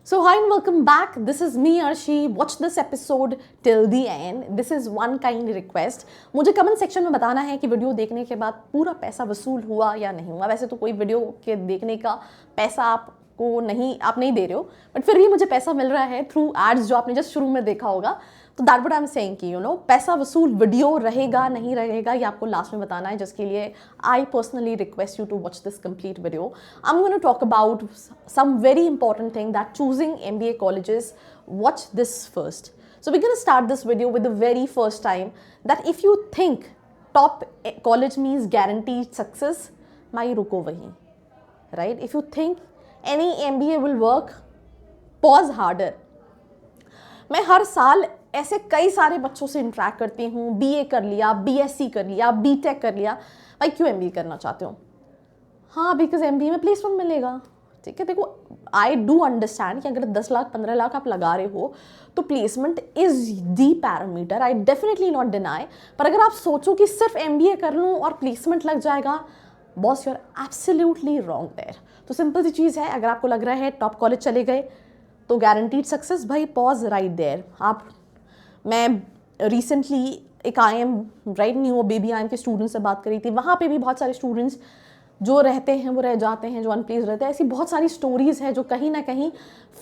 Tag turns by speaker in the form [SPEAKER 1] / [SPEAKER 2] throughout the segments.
[SPEAKER 1] So hi and welcome back. This is me Arshi. Watch this episode till the end. This is one kind request. मुझे comment section में बताना है कि video देखने के बाद पूरा पैसा वसूल हुआ या नहीं हुआ. वैसे तो कोई वीडियो के देखने का पैसा आप नहीं दे रहे हो, बट फिर भी मुझे पैसा मिल रहा है थ्रू एड्स जो आपने जस्ट शुरू में देखा होगा. तो that what I am saying कि पैसा वसूल वीडियो रहेगा नहीं रहेगा ये आपको लास्ट में बताना है, जिसके लिए I personally request you to watch this complete video. I am going to talk about some very important thing that choosing MBA colleges. Watch this first. So we're going to start this video with the very first time that if you think top college means guaranteed success, mai ruko wahi, right? If you think any MBA will work, pause harder. मैं हर साल ऐसे कई सारे बच्चों से interact करती हूँ. BA कर लिया, BSc कर लिया, BTech कर लिया. भाई क्यों MBA करना चाहते हो? हाँ, बिकॉज MBA में प्लेसमेंट मिलेगा. ठीक है, देखो आई डू अंडरस्टैंड कि अगर 10 लाख 15 लाख आप लगा रहे हो तो placement is the parameter. I definitely not deny. पर अगर आप सोचो कि सिर्फ MBA कर लूँ और प्लेसमेंट लग जाएगा, boss you are absolutely wrong there. तो सिंपल सी चीज़ है, अगर आपको लग रहा है टॉप कॉलेज चले गए तो गारंटीड सक्सेस, भाई पॉज राइट देयर. मैं रिसेंटली एक IIM right new baby IIM के स्टूडेंट्स से बात करी थी. वहाँ पे भी बहुत सारे स्टूडेंट्स जो रहते हैं वो रह जाते हैं, जो अनप्लीज रहते हैं. ऐसी बहुत सारी स्टोरीज़ हैं जो कहीं ना कहीं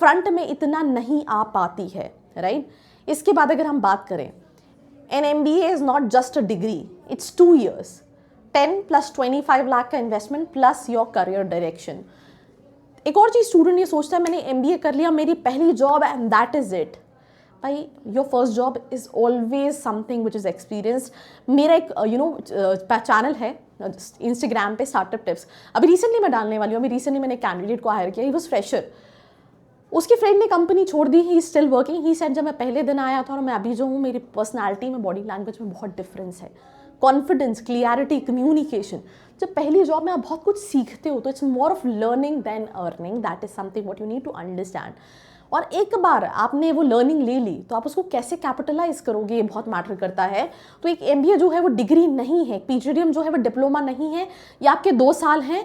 [SPEAKER 1] फ्रंट में इतना नहीं आ पाती है, राइट. इसके बाद अगर हम बात करें, an MBA is not just a degree, it's 2 years, 10 + 25 lakh का investment plus your career direction. एक और चीज़ स्टूडेंट ये सोचता है मैंने MBA कर लिया, मेरी पहली job and that is it. भाई your first job is always something which is experienced. मेरा एक चैनल है इंस्टाग्राम पे, स्टार्टअप टिप्स. अभी रिसेंटली मैं डालने वाली हूँ. अभी रिसेंटली मैंने कैंडिडेट को हायर किया. He was fresher. उसके फ्रेंड ने कंपनी छोड़ दी. He still working. He said जब मैं पहले दिन आया था और मैं अभी जो हूँ, मेरी पर्सनैलिटी में, बॉडी लैंग्वेज में बहुत डिफरेंस है. Confidence, clarity, communication. जब पहली जॉब में आप बहुत कुछ सीखते हो तो it's more of learning than earning. That is something what you need to understand. और एक बार आपने वो लर्निंग ले ली तो आप उसको कैसे कैपिटलाइज करोगे, ये बहुत मैटर करता है. तो एक MBA जो है वो डिग्री नहीं है, PGDM जो है वो डिप्लोमा नहीं है. ये आपके 2 साल हैं,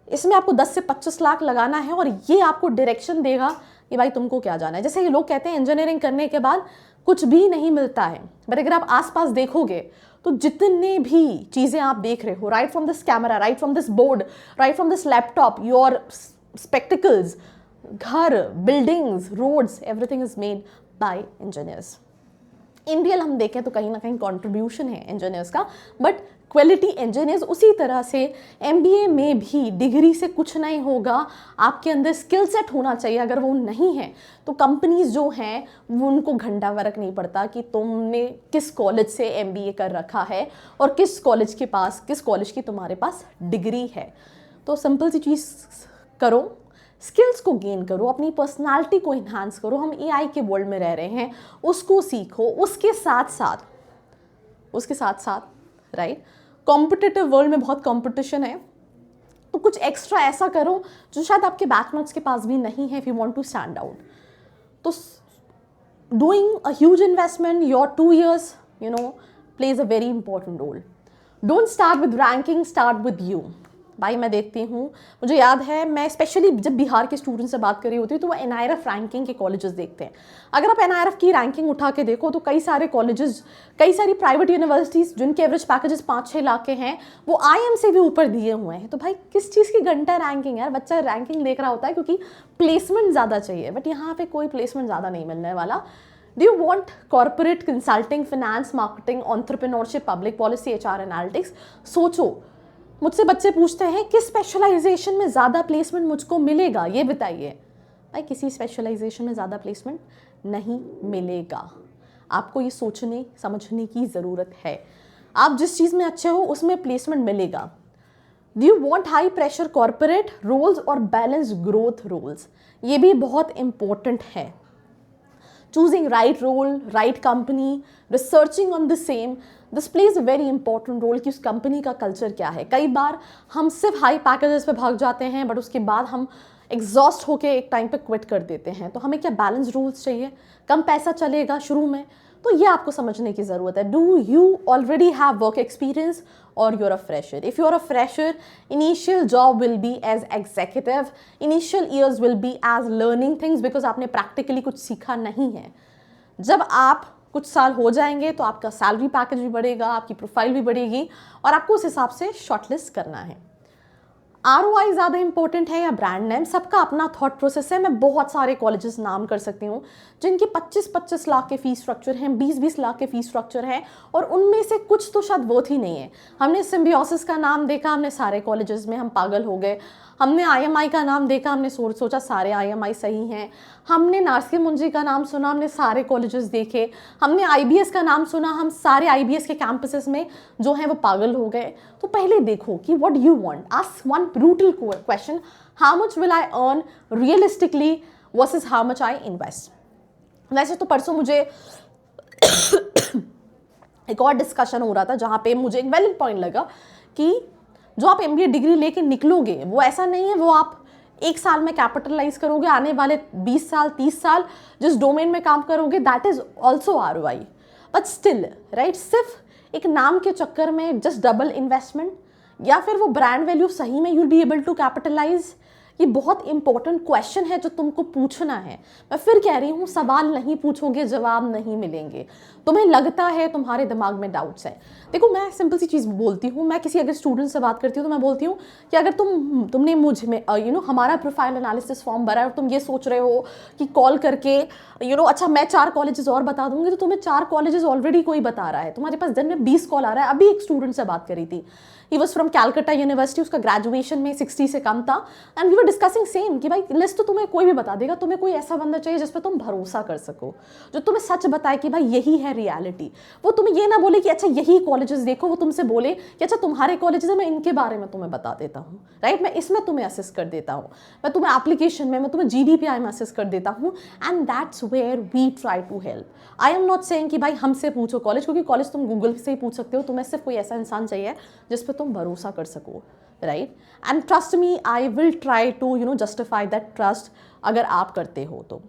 [SPEAKER 1] इसमें आपको 10 से 25 लाख लगाना है और ये आपको डायरेक्शन देगा कि भाई तुमको क्या जाना है. जैसे ये लोग कहते हैं इंजीनियरिंग करने के बाद कुछ भी नहीं मिलता है, बट अगर आप आसपास देखोगे तो जितने भी चीज़ें आप देख रहे हो, right from this camera, right from this board, right from this laptop, your spectacles, घर, buildings, roads, everything is made by engineers. In real हम देखें तो कहीं ना कहीं कंट्रीब्यूशन है इंजीनियर्स का, बट क्वालिटी इंजीनियर्स. उसी तरह से MBA में भी डिग्री से कुछ नहीं होगा. आपके अंदर स्किल सेट होना चाहिए. अगर वो नहीं है तो कंपनीज जो हैं वो उनको घंटा फर्क नहीं पड़ता कि तुमने किस कॉलेज से MBA कर रखा है और किस कॉलेज की तुम्हारे पास डिग्री है. तो सिंपल सी चीज़ करो, स्किल्स को गेन करो, अपनी पर्सनालिटी को इन्हांस करो. हम AI के वर्ल्ड में रह रहे हैं, उसको सीखो. उसके साथ साथ राइट, कॉम्पिटिटिव वर्ल्ड में बहुत कंपटीशन है, तो कुछ एक्स्ट्रा ऐसा करो जो शायद आपके बैचमेट्स के पास भी नहीं है. If you want to stand out, तो doing a huge investment, your 2 years plays a very important role. Don't start with ranking, start with you. भाई मैं देखती हूँ, मुझे याद है, मैं स्पेशली जब बिहार के स्टूडेंट से बात कर रही होती हूँ तो वो NIRF रैंकिंग के कॉलेजेस देखते हैं. अगर आप NIRF की रैंकिंग उठा के देखो तो कई सारे कॉलेजेस, कई सारी प्राइवेट यूनिवर्सिटीज़ जिनके एवरेज पैकेजेस 5-6 लाख के हैं, वो IIM से भी ऊपर दिए हुए हैं. तो भाई किस चीज़ की घंटा रैंकिंग है? बच्चा रैंकिंग देख रहा होता है क्योंकि प्लेसमेंट ज़्यादा चाहिए, बट यहाँ पर कोई प्लेसमेंट ज़्यादा नहीं मिलने वाला. Do you want corporate consulting, finance, marketing, entrepreneurship, public policy, HR analytics? सोचो. मुझसे बच्चे पूछते हैं किस स्पेशलाइजेशन में ज़्यादा प्लेसमेंट मुझको मिलेगा, ये बताइए. भाई किसी स्पेशलाइजेशन में ज़्यादा प्लेसमेंट नहीं मिलेगा. आपको ये सोचने समझने की ज़रूरत है. आप जिस चीज़ में अच्छे हो उसमें प्लेसमेंट मिलेगा. Do you want high pressure corporate roles और बैलेंस ग्रोथ रोल्स? ये भी बहुत इंपॉर्टेंट है. choosing right role, right company, researching on the same, this plays a very important role कि उस कंपनी का कल्चर क्या है. कई बार हम सिर्फ हाई पैकेजेस पे भाग जाते हैं, बट उसके बाद हम एग्जॉस्ट होके एक टाइम पे क्विट कर देते हैं। तो हमें क्या बैलेंस रूल्स चाहिए, कम पैसा चलेगा शुरू में, तो ये आपको समझने की ज़रूरत है। Do you already have work experience और you're a fresher? If you're a fresher, initial job will be as executive, initial years will be as learning things because आपने practically कुछ सीखा नहीं है। जब आप कुछ साल हो जाएंगे तो आपका सैलरी पैकेज भी बढ़ेगा, आपकी प्रोफाइल भी बढ़ेगी और आपको उस हिसाब से शॉर्टलिस्ट करना है। ROI ज़्यादा इंपॉर्टेंट है या ब्रांड नेम, सबका अपना थॉट प्रोसेस है। मैं बहुत सारे कॉलेजेस नाम कर सकती हूँ जिनके 25-25 लाख के फीस स्ट्रक्चर हैं, 20-20 लाख के फीस स्ट्रक्चर हैं और उनमें से कुछ तो शायद वर्थ ही नहीं है। हमने सिम्बियोसिस का नाम देखा, हमने सारे कॉलेजेस में हम पागल हो गए। हमने IMI का नाम देखा, हमने सोचा सारे IMI सही हैं। हमने नार्सिया मुंजी का नाम सुना, हमने सारे कॉलेजेस देखे। हमने IBS का नाम सुना, हम सारे IBS के कैंपसेस में जो हैं वो पागल हो गए। तो पहले देखो कि what you want, ask one brutal question, how much will I earn realistically versus how much I invest. वैसे तो परसों मुझे एक और डिस्कशन हो रहा था जहाँ पे मुझे एक वैलिड पॉइंट लगा कि जो आप MBA डिग्री लेके निकलोगे वो ऐसा नहीं है वो आप एक साल में कैपिटलाइज करोगे, आने वाले 20 साल 30 साल जिस डोमेन में काम करोगे that is also ROI, but still right, सिर्फ एक नाम के चक्कर में जस्ट डबल इन्वेस्टमेंट या फिर वो ब्रांड वैल्यू सही में you'll be able to capitalize, ये बहुत इंपॉर्टेंट क्वेश्चन है जो तुमको पूछना है। मैं फिर कह रही हूँ, सवाल नहीं पूछोगे जवाब नहीं मिलेंगे। तुम्हें लगता है तुम्हारे दिमाग में डाउट्स हैं। देखो मैं सिंपल सी चीज़ बोलती हूँ, मैं किसी अगर स्टूडेंट से बात करती हूँ तो मैं बोलती हूँ कि अगर तुमने मुझ में हमारा प्रोफाइल एनालिसिस फॉर्म भरा है और तुम ये सोच रहे हो कि कॉल करके अच्छा मैं 4 कॉलेजेस और बता दूंगी, तो तुम्हें 4 कॉलेजेस ऑलरेडी कोई बता रहा है, तुम्हारे पास दिन में 20 कॉल आ रहा है। अभी एक स्टूडेंट से बात करी थी, he was from Calcutta university, उसका ग्रेजुएशन में 60 से कम था and we were discussing same कि भाई लिस्ट तो तुम्हें कोई भी बता देगा, तुम्हें कोई ऐसा बंदा चाहिए जिस पर तुम भरोसा कर सको, जो तुम्हें सच बताए कि भाई यही है रियलिटी। वो तुम्हें ये ना बोले कि अच्छा यही कॉलेजेस देखो, वो तुमसे बोले कि अच्छा तुम्हारे कॉलेजेस है, मैं इनके बारे में तुम्हें बता देता हूँ, राइट, मैं इसमें तुम्हें असिस्ट कर देता हूँ, मैं तुम्हें एप्लीकेशन में, मैं तुम्हें GDPI में असिस्ट कर देता हूँ and that's where we try to help. I am not saying कि भाई हमसे पूछो कॉलेज, क्योंकि कॉलेज तुम गूगल से ही पूछ सकते हो, तुम्हें सिर्फ कोई ऐसा इंसान चाहिए जिस पर तुम भरोसा कर सको, right, and trust me I will try to justify that trust अगर आप करते हो तो।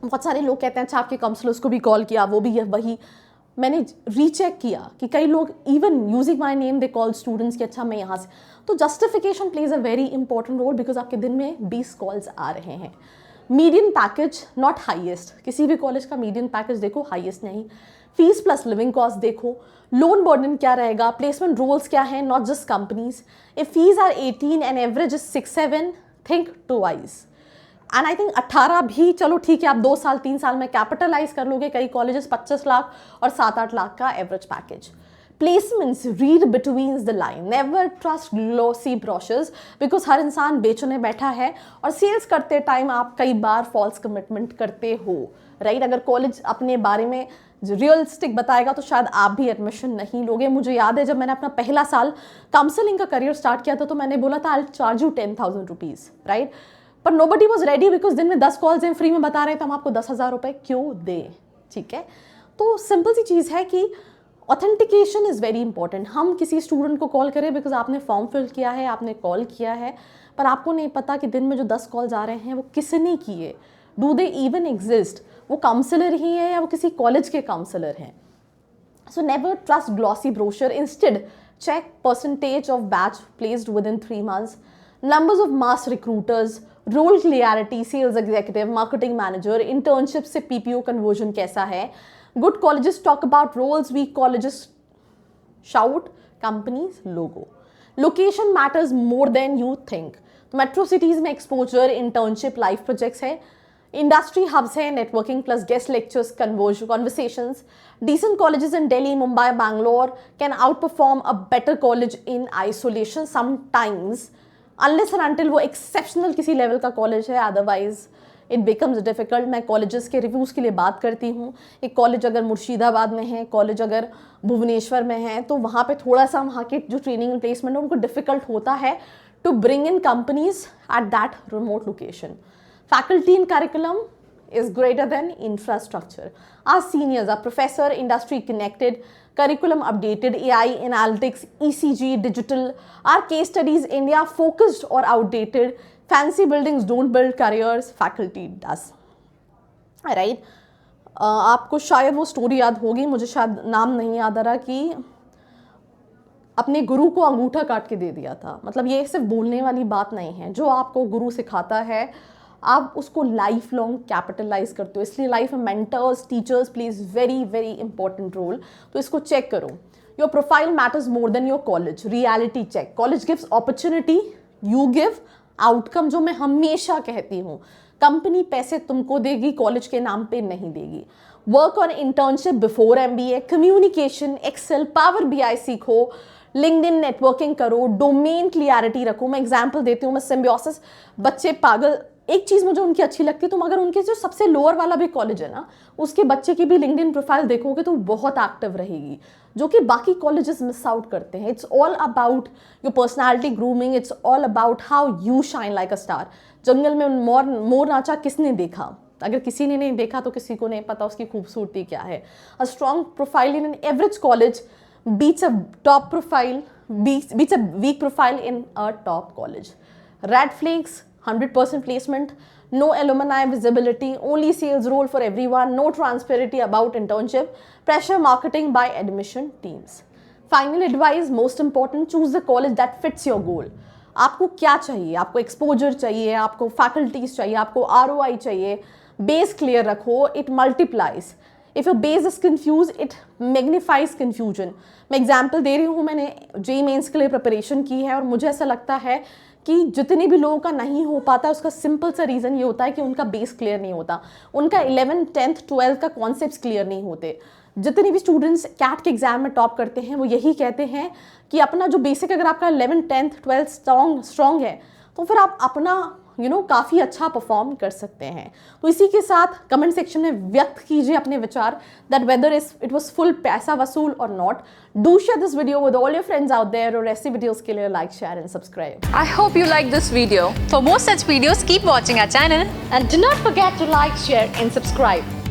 [SPEAKER 1] बहुत सारे लोग कहते हैं अच्छा आपके काउंसलर्स को भी कॉल किया, वो भी वही, मैंने रीचेक किया कि कई लोग even using my name they call students कि अच्छा मैं यहाँ से, तो justification plays a very important role because आपके दिन में 20 कॉल्स आ रहे हैं। मीडियन पैकेज नॉट हाईएस्ट, किसी भी कॉलेज का मीडियन पैकेज देखो, हाईएस्ट नहीं। फीस प्लस लिविंग कॉस्ट देखो, लोन बर्डन क्या रहेगा, प्लेसमेंट रोल्स क्या हैं, not just companies. If fees are 18 and average is 6-7, think twice. And I think 18 भी चलो ठीक है, आप 2 साल 3 साल में कैपिटलाइज कर लोगे। कई कॉलेजेस 25 लाख और 7-8 लाख का average package. Placements, read between the line, never trust glossy brochures because हर इंसान बेचने बैठा है और सेल्स करते टाइम आप कई बार फॉल्स कमिटमेंट करते हो, राइट। अगर कॉलेज अपने बारे में रियलिस्टिक बताएगा तो शायद आप भी एडमिशन नहीं लोगे। मुझे याद है जब मैंने अपना पहला साल काउंसलिंग का करियर स्टार्ट किया था तो मैंने बोला था I will charge you 10,000 rupees, right, पर नोबडी वॉज रेडी बिकॉज दिन में 10 कॉल्स हैं, फ्री में बता रहे हैं तो हम आपको 10,000 रुपये क्यों दें, ठीक है। तो सिंपल सी चीज़ है कि ऑथेंटिकेशन इज़ वेरी इंपॉर्टेंट। हम किसी स्टूडेंट को कॉल करें बिकॉज आपने फॉर्म फिल किया है, आपने कॉल किया है, पर आपको नहीं पता कि दिन में जो 10 कॉल्स आ रहे हैं वो किसने किए, डू दे इवन एग्जिस्ट, वो काउंसलर ही है या वो किसी कॉलेज के काउंसलर हैं। So never trust glossy brochure, instead check percentage of batch placed within 3 months, numbers of mass recruiters, role clarity, sales executive, marketing manager, internship से PPO conversion कैसा है। Good colleges talk about roles, weak colleges shout companies logo. Location matters more than you think. Metro cities में exposure, internship, life projects है, industry hubs है, networking plus guest lectures, conversations. Decent colleges in Delhi, Mumbai, Bangalore can outperform a better college in isolation sometimes, unless and until वो exceptional किसी level का college है, otherwise it becomes difficult। मैं colleges के reviews के लिए बात करती हूँ। एक कॉलेज अगर मुर्शिदाबाद में है, कॉलेज अगर भुवनेश्वर में है, तो वहाँ पे थोड़ा सा वहाँ के जो ट्रेनिंग एंड प्लेसमेंट है उनको डिफ़िकल्ट होता है to bring in companies at that remote location. Faculty and curriculum is greater than infrastructure. Our seniors, our professor, industry connected, curriculum updated, AI, analytics, ECG, digital. Our case studies, India focused or outdated, fancy buildings don't build careers, faculty does, right. आपको शायद वो story याद होगी, मुझे शायद नाम नहीं याद आ रहा, कि अपने गुरु को अंगूठा काट के दे दिया था। मतलब ये सिर्फ बोलने वाली बात नहीं है, जो आपको गुरु सिखाता है आप उसको लाइफ लॉन्ग कैपिटलाइज करते हो। इसलिए लाइफ में mentors, teachers plays very very important role. तो इसको चेक करो। Your profile matters more than your college, reality check. College gives opportunity, you give outcome, जो मैं हमेशा कहती हूँ। कंपनी पैसे तुमको देगी, कॉलेज के नाम पे नहीं देगी। Work on internship before MBA, communication, excel, power BI सीखो, लिंक्डइन नेटवर्किंग करो, डोमेन क्लियरिटी रखो। मैं एग्जांपल देती हूँ, मैं सिम्बियोसिस, बच्चे पागल, एक चीज़ मुझे उनकी अच्छी लगती है, तुम अगर उनके जो सबसे लोअर वाला भी कॉलेज है ना, उसके बच्चे की भी लिंक्डइन प्रोफाइल देखोगे तो बहुत एक्टिव रहेगी, जो कि बाकी कॉलेजेस मिस आउट करते हैं। It's all about your personality grooming, it's all about how you shine like a star. जंगल में मोर नाचा किसने देखा? अगर किसी ने नहीं देखा तो किसी को नहीं पता उसकी खूबसूरती क्या है। A strong profile in an average college beats a top profile, beats a weak profile in a top college. Red flags, 100% placement, no alumni visibility, only sales role for everyone, no transparency about internship, pressure marketing by admission teams. Final advice, most important, choose the college that fits your goal. आपको क्या चाहिए? आपको exposure चाहिए, आपको faculties चाहिए, आपको ROI चाहिए, base clear रखो, it multiplies. If your base is confuse, it magnifies confusion. मैं एग्जाम्पल दे रही हूँ, मैंने JEE मेंस के लिए प्रिपरेशन की है और मुझे ऐसा लगता है कि जितने भी लोगों का नहीं हो पाता, उसका सिंपल सा रीज़न ये होता है कि उनका बेस क्लियर नहीं होता, उनका 11th 10th 12th का कॉन्सेप्ट्स क्लियर नहीं होते। जितने भी स्टूडेंट्स कैट के एग्जाम में टॉप करते हैं वो यही कहते हैं कि अपना जो बेसिक, अगर आपका 11th 10th 12th स्ट्रॉन्ग है तो फिर आप अपना काफ़ी अच्छा परफॉर्म कर सकते हैं। तो इसी के साथ कमेंट सेक्शन में व्यक्त कीजिए अपने विचार, that whether it was full पैसा वसूल और not. Do share this video with all your friends out there, और ऐसी वीडियोस के लिए like, share and subscribe.
[SPEAKER 2] I hope you like this video. For more such videos, keep watching our channel.
[SPEAKER 1] And do not forget to like, share and subscribe.